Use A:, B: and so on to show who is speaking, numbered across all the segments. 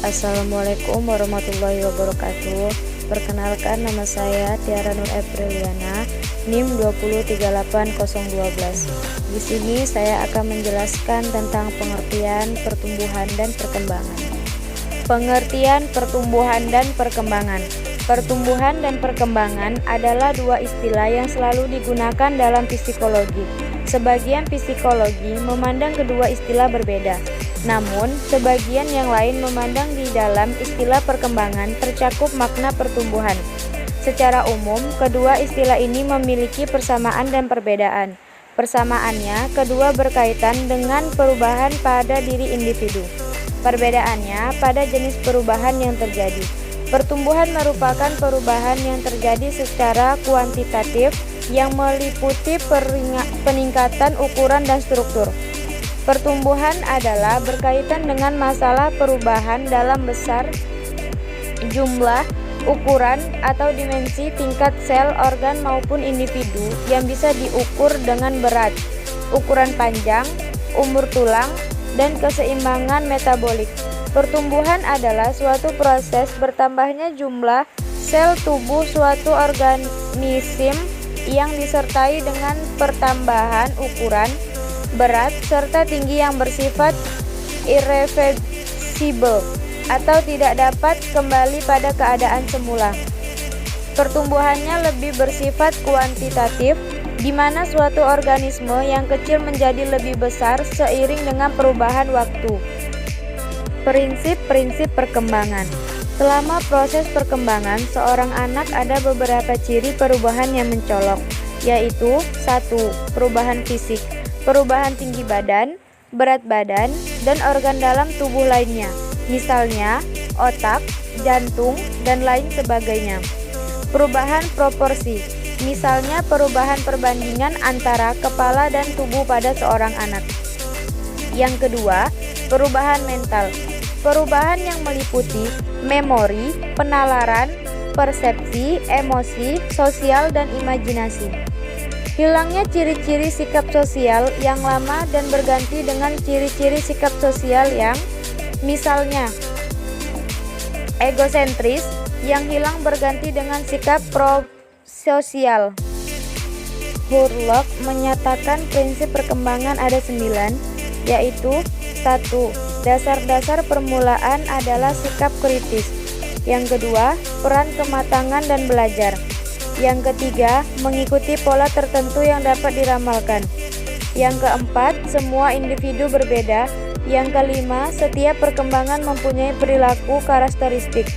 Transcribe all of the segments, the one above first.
A: Assalamualaikum warahmatullahi wabarakatuh. Perkenalkan, nama saya Tiara Nur Apriliana, NIM 2038012. Di sini saya akan menjelaskan tentang pengertian pertumbuhan dan perkembangan. Pengertian pertumbuhan dan perkembangan. Pertumbuhan dan perkembangan adalah dua istilah yang selalu digunakan dalam psikologi. Sebagian psikologi memandang kedua istilah berbeda. Namun, sebagian yang lain memandang di dalam istilah perkembangan tercakup makna pertumbuhan. Secara umum, kedua istilah ini memiliki persamaan dan perbedaan. Persamaannya, kedua berkaitan dengan perubahan pada diri individu. Perbedaannya pada jenis perubahan yang terjadi. Pertumbuhan merupakan perubahan yang terjadi secara kuantitatif yang meliputi peningkatan ukuran dan struktur. Pertumbuhan adalah berkaitan dengan masalah perubahan dalam besar, jumlah, ukuran, atau dimensi tingkat sel, organ, maupun individu yang bisa diukur dengan berat, ukuran panjang, umur tulang, dan keseimbangan metabolik. Pertumbuhan adalah suatu proses bertambahnya jumlah sel tubuh suatu organisme yang disertai dengan pertambahan ukuran, berat, serta tinggi yang bersifat irreversibel atau tidak dapat kembali pada keadaan semula. Pertumbuhannya lebih bersifat kuantitatif, di mana suatu organisme yang kecil menjadi lebih besar seiring dengan perubahan waktu. Prinsip-prinsip perkembangan. Selama proses perkembangan seorang anak ada beberapa ciri perubahan yang mencolok, yaitu 1. Perubahan fisik, perubahan tinggi badan, berat badan, dan organ dalam tubuh lainnya, misalnya otak, jantung, dan lain sebagainya. Perubahan proporsi, misalnya perubahan perbandingan antara kepala dan tubuh pada seorang anak. Yang kedua, perubahan mental, perubahan yang meliputi memori, penalaran, persepsi, emosi, sosial, dan imajinasi. Hilangnya ciri-ciri sikap sosial yang lama dan berganti dengan ciri-ciri sikap sosial yang, misalnya, egosentris, yang hilang berganti dengan sikap prososial. Hurlock menyatakan prinsip perkembangan ada 9, yaitu 1. Dasar-dasar permulaan adalah sikap kritis. Yang kedua, peran kematangan dan belajar. Yang ketiga, mengikuti pola tertentu yang dapat diramalkan. Yang keempat, semua individu berbeda. Yang kelima, setiap perkembangan mempunyai perilaku karakteristik.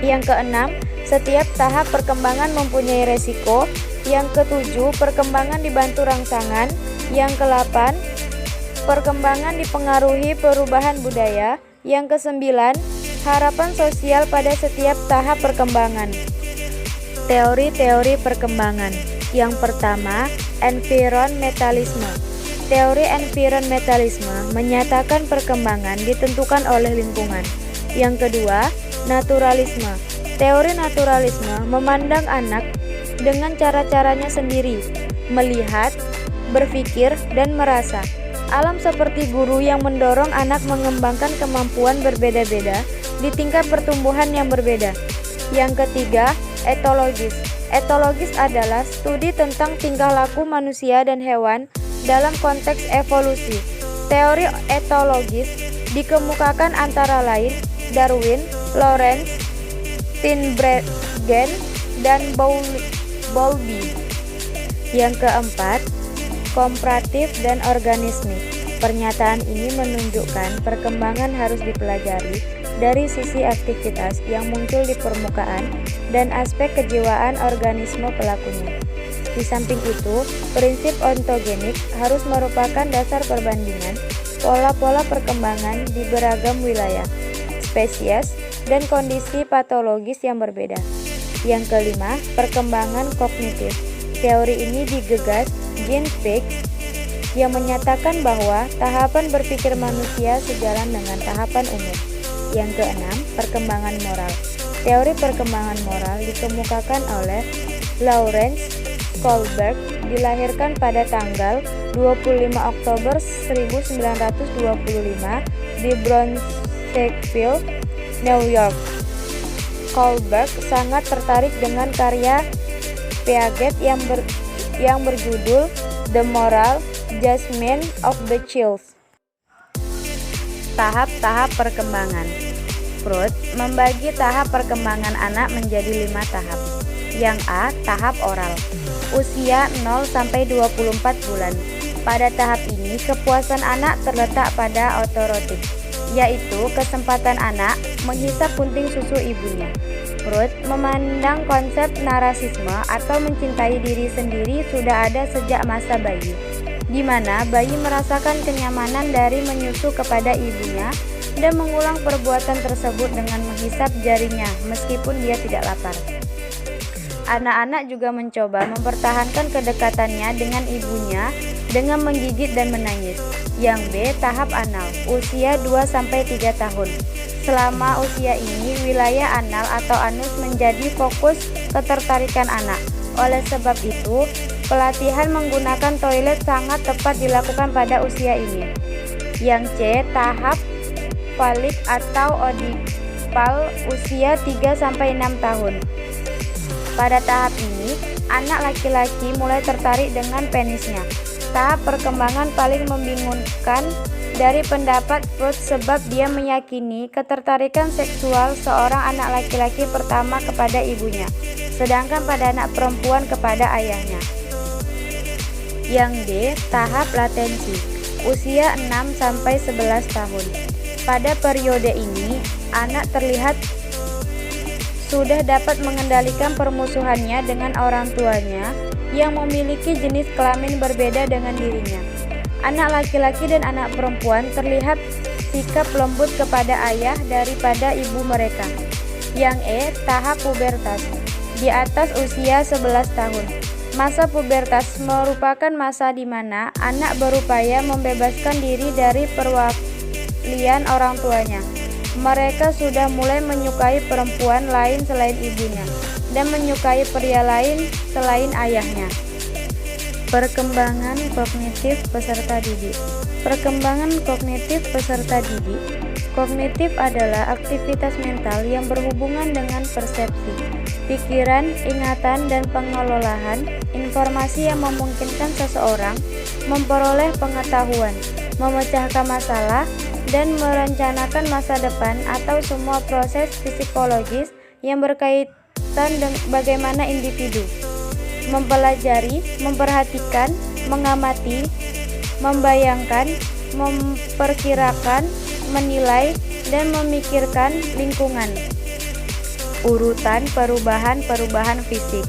A: Yang keenam, setiap tahap perkembangan mempunyai resiko. Yang ketujuh, perkembangan dibantu rangsangan. Yang kedelapan, perkembangan dipengaruhi perubahan budaya. Yang kesembilan, harapan sosial pada setiap tahap perkembangan. Teori-teori perkembangan. Yang pertama, environmentalisme. Teori environmentalisme menyatakan perkembangan ditentukan oleh lingkungan. Yang kedua, naturalisme. Teori naturalisme memandang anak dengan cara-caranya sendiri, melihat, berpikir, dan merasa. Alam seperti guru yang mendorong anak mengembangkan kemampuan berbeda-beda di tingkat pertumbuhan yang berbeda. Yang ketiga, etologis. Etologis adalah studi tentang tingkah laku manusia dan hewan dalam konteks evolusi. Teori etologis dikemukakan antara lain Darwin, Lawrence, Tinbergen, dan Bowlby. Yang keempat, komparatif dan organismik. Pernyataan ini menunjukkan perkembangan harus dipelajari dari sisi aktivitas yang muncul di permukaan dan aspek kejiwaan organisme pelakunya. Di samping itu, prinsip ontogenik harus merupakan dasar perbandingan pola-pola perkembangan di beragam wilayah, spesies, dan kondisi patologis yang berbeda. Yang kelima, perkembangan kognitif. Teori ini digagas Jean Piaget yang menyatakan bahwa tahapan berpikir manusia sejalan dengan tahapan umur. Yang keenam, perkembangan moral. Teori perkembangan moral dikemukakan oleh Lawrence Kohlberg, dilahirkan pada tanggal 25 Oktober 1925 di Bronx, Shakespeare, New York. Kohlberg sangat tertarik dengan karya Piaget yang berjudul The Moral Judgment of the Child. Tahap-tahap perkembangan. Freud membagi tahap perkembangan anak menjadi 5 tahap. Yang A, tahap oral, usia 0-24 bulan. Pada tahap ini, kepuasan anak terletak pada otorotik, yaitu kesempatan anak menghisap punting susu ibunya. Freud memandang konsep narasisme atau mencintai diri sendiri sudah ada sejak masa bayi, di mana bayi merasakan kenyamanan dari menyusu kepada ibunya dan mengulang perbuatan tersebut dengan menghisap jarinya meskipun dia tidak lapar. Anak-anak juga mencoba mempertahankan kedekatannya dengan ibunya dengan menggigit dan menangis. Yang B, tahap anal, usia 2-3 tahun. Selama usia ini, wilayah anal atau anus menjadi fokus ketertarikan anak. Oleh sebab itu, pelatihan menggunakan toilet sangat tepat dilakukan pada usia ini. Yang C, tahap falik atau oedipal, usia 3-6 tahun. Pada tahap ini, anak laki-laki mulai tertarik dengan penisnya. Tahap perkembangan paling membingungkan dari pendapat Freud sebab dia meyakini ketertarikan seksual seorang anak laki-laki pertama kepada ibunya, sedangkan pada anak perempuan kepada ayahnya. Yang D, tahap latensi, usia 6-11 tahun. Pada periode ini, anak terlihat sudah dapat mengendalikan permusuhannya dengan orang tuanya yang memiliki jenis kelamin berbeda dengan dirinya. Anak laki-laki dan anak perempuan terlihat sikap lembut kepada ayah daripada ibu mereka. Yang E, tahap pubertas, di atas usia 11 tahun. Masa pubertas merupakan masa di mana anak berupaya membebaskan diri dari perwalian orang tuanya. Mereka sudah mulai menyukai perempuan lain selain ibunya dan menyukai pria lain selain ayahnya. Perkembangan kognitif peserta didik. Perkembangan kognitif peserta didik. Kognitif adalah aktivitas mental yang berhubungan dengan persepsi, pikiran, ingatan, dan pengelolaan informasi yang memungkinkan seseorang memperoleh pengetahuan, memecahkan masalah, dan merencanakan masa depan atau semua proses psikologis yang berkaitan dengan bagaimana individu mempelajari, memperhatikan, mengamati, membayangkan, memperkirakan, menilai, dan memikirkan lingkungan. Urutan perubahan-perubahan fisik.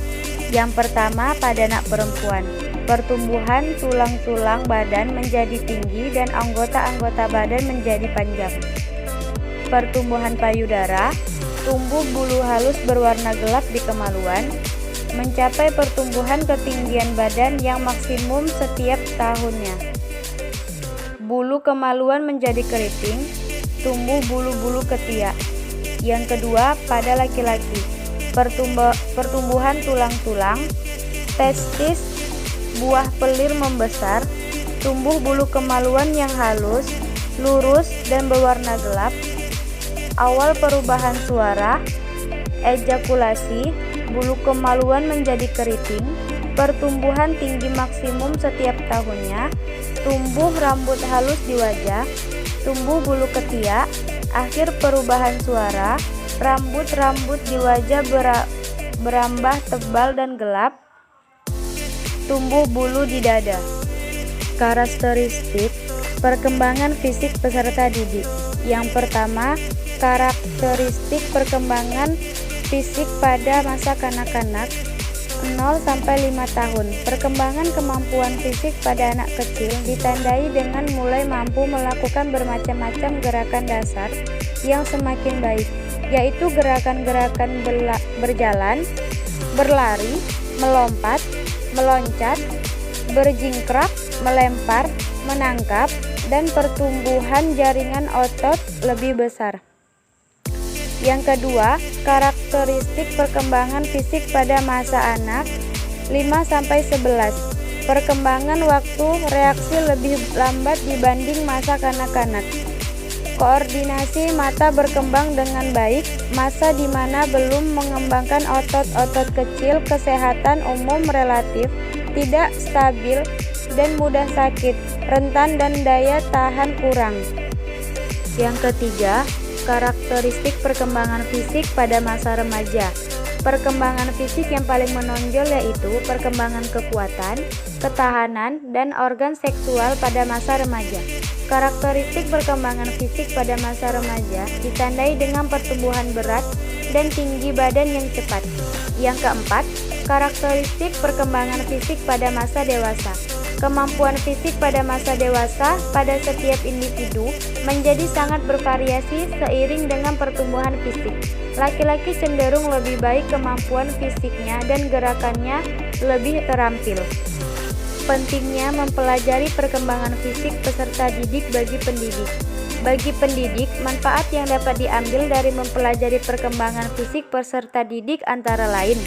A: Yang pertama pada anak perempuan, pertumbuhan tulang-tulang badan menjadi tinggi dan anggota-anggota badan menjadi panjang. Pertumbuhan payudara, tumbuh bulu halus berwarna gelap di kemaluan, mencapai pertumbuhan ketinggian badan yang maksimum setiap tahunnya. Bulu kemaluan menjadi keriting, tumbuh bulu-bulu ketiak. Yang kedua pada laki-laki, pertumbuhan tulang-tulang, testis, buah pelir membesar, tumbuh bulu kemaluan yang halus, lurus, dan berwarna gelap. Awal perubahan suara, ejakulasi, bulu kemaluan menjadi keriting, pertumbuhan tinggi maksimum setiap tahunnya, tumbuh rambut halus di wajah, tumbuh bulu ketiak, akhir perubahan suara, rambut-rambut di wajah berambah tebal dan gelap, tumbuh bulu di dada. Karakteristik perkembangan fisik peserta didik. Yang pertama, karakteristik perkembangan fisik pada masa kanak-kanak 0-5 tahun. Perkembangan kemampuan fisik pada anak kecil ditandai dengan mulai mampu melakukan bermacam-macam gerakan dasar yang semakin baik, yaitu gerakan-gerakan berjalan, berlari, melompat, meloncat, berjingkrak, melempar, menangkap, dan pertumbuhan jaringan otot lebih besar. Yang kedua, karakteristik perkembangan fisik pada masa anak 5-11. Perkembangan waktu reaksi lebih lambat dibanding masa kanak-kanak. Koordinasi mata berkembang dengan baik, masa di mana belum mengembangkan otot-otot kecil, kesehatan umum relatif tidak stabil dan mudah sakit, rentan dan daya tahan kurang. Yang ketiga, karakteristik perkembangan fisik pada masa remaja. Perkembangan fisik yang paling menonjol yaitu perkembangan kekuatan, ketahanan, dan organ seksual pada masa remaja. Karakteristik perkembangan fisik pada masa remaja ditandai dengan pertumbuhan berat dan tinggi badan yang cepat. Yang keempat, karakteristik perkembangan fisik pada masa dewasa. Kemampuan fisik pada masa dewasa pada setiap individu menjadi sangat bervariasi seiring dengan pertumbuhan fisik. Laki-laki cenderung lebih baik kemampuan fisiknya dan gerakannya lebih terampil. Pentingnya mempelajari perkembangan fisik peserta didik bagi pendidik. Bagi pendidik, manfaat yang dapat diambil dari mempelajari perkembangan fisik peserta didik antara lain: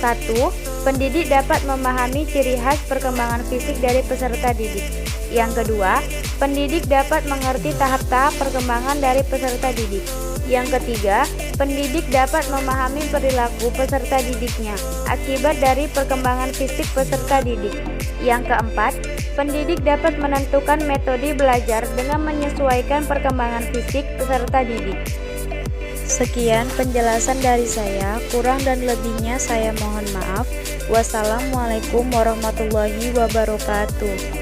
A: 1. Pendidik dapat memahami ciri khas perkembangan fisik dari peserta didik. Yang kedua, pendidik dapat mengerti tahap-tahap perkembangan dari peserta didik. Yang ketiga, pendidik dapat memahami perilaku peserta didiknya akibat dari perkembangan fisik peserta didik. Yang keempat, pendidik dapat menentukan metode belajar dengan menyesuaikan perkembangan fisik peserta didik. Sekian penjelasan dari saya, kurang dan lebihnya saya mohon maaf. Wassalamualaikum warahmatullahi wabarakatuh.